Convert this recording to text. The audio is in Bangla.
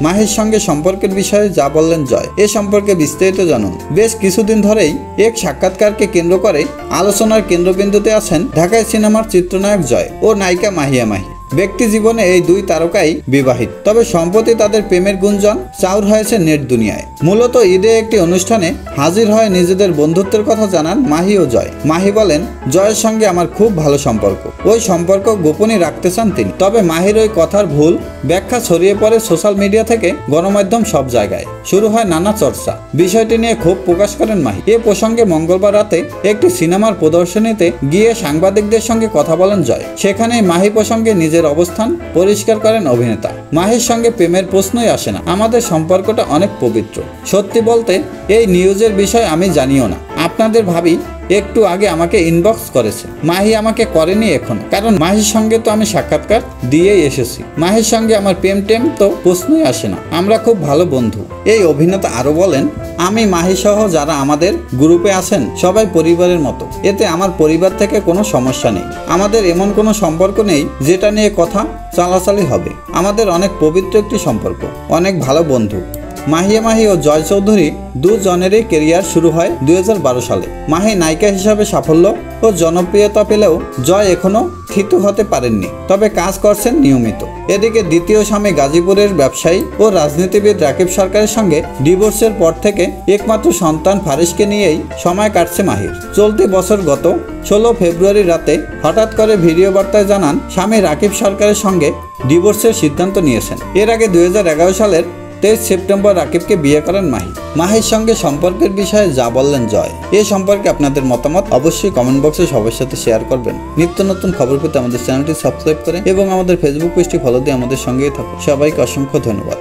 মাহির সঙ্গে সম্পর্কের বিষয়ে যা বললেন জয়, এ সম্পর্কে বিস্তারিত জানুন। বেশ কিছুদিন ধরেই এক সাক্ষাৎকারকে কেন্দ্র করে আলোচনার কেন্দ্রবিন্দুতে আছেন ঢাকাই সিনেমার চিত্রনায়ক জয় ও নায়িকা মাহিয়া মাহি। ব্যক্তি জীবনে এই দুই তারকাই বিবাহিত, তবে সম্প্রতি তাদের প্রেমের গুঞ্জন চাউর হয়েছে নেট দুনিয়ায়। মূলত ঈদে একটি অনুষ্ঠানে হাজির হয়ে নিজেদের বন্ধুত্বের কথা জানান মাহি ও জয়। মাহি বলেন, জয়ের সঙ্গে আমার খুব ভালো সম্পর্ক, ওই সম্পর্ক গোপনই রাখতে চান তিনি। তবে মাহির ওই কথার ভুল ব্যাখ্যা ছড়িয়ে পড়ে সোশ্যাল মিডিয়া থেকে গণমাধ্যম সব জায়গায়। শুরু হয় নানা চর্চা। বিষয়টি নিয়ে ক্ষোভ প্রকাশ করেন মাহি। এ প্রসঙ্গে মঙ্গলবার রাতে একটি সিনেমার প্রদর্শনীতে গিয়ে সাংবাদিকদের সঙ্গে কথা বলেন জয়। সেখানেই মাহি প্রসঙ্গে নিজের অবস্থান পরিষ্কার করেন অভিনেতা। মাহির সঙ্গে প্রেমের প্রশ্নই আসে না, আমাদের সম্পর্কটা অনেক পবিত্র। সত্যি বলতে এই নিউজের বিষয় আমি জানিও না, আপনাদের ভাবি একটু আগে আমাকে ইনবক্স করেছে, মাহি আমাকে করেনি এখনো, কারণ মাহির সঙ্গে তো আমি সাক্ষাৎকার দিয়েই এসেছি। মাহির সঙ্গে আমার প্রেম টেম তো প্রশ্নই আসে না, আমরা খুব ভালো বন্ধু। এই অভিনেতা আরো বলেন, আমি মাহি সহ যারা আমাদের গ্রুপে আছেন সবাই পরিবারের মতো, এতে আমার পরিবার থেকে কোনো সমস্যা নেই। আমাদের এমন কোনো সম্পর্ক নেই যেটা নিয়ে কথা চালাচালি হবে। আমাদের অনেক পবিত্র একটি সম্পর্ক, অনেক ভালো বন্ধু। মাহিয়া মাহি ও জয় চৌধুরী দুজনেরই কেরিয়ার শুরু হয় 2012 সালে। মাহি নায়িকা হিসাবে সাফল্য ও জনপ্রিয়তা পেলেও জয় এখনো থিতু হতে পারেননি, তবে কাজ করছেন নিয়মিত। এদিকে দ্বিতীয় স্বামী গাজীপুরের ব্যবসায়ী ও রাজনীতিবিদ রাকিব সরকারের সঙ্গে ডিভোর্সের পর থেকে একমাত্র সন্তান ফারিসকে নিয়েই সময় কাটছে মাহির। চলতি বছর গত 16 ফেব্রুয়ারি রাতে হঠাৎ করে ভিডিও বার্তায় জানান স্বামী রাকিব সরকারের সঙ্গে ডিভোর্সের সিদ্ধান্ত নিয়েছেন। এর আগে 2011 সালের 23 সেপ্টেম্বর রাকিবকে বিয়ে করেন মাহি। মাহির সঙ্গে সম্পর্কের বিষয়ে যা বললেন জয়, এ সম্পর্কে আপনাদের মতামত অবশ্যই কমেন্ট বক্সে সবার সাথে শেয়ার করবেন। নিত্য নতুন খবর পেতে আমাদের চ্যানেলটি সাবস্ক্রাইব করেন এবং আমাদের ফেসবুক পেজটি ফলো দিয়ে আমাদের সঙ্গেই থাকুন। সবাইকে অসংখ্য ধন্যবাদ।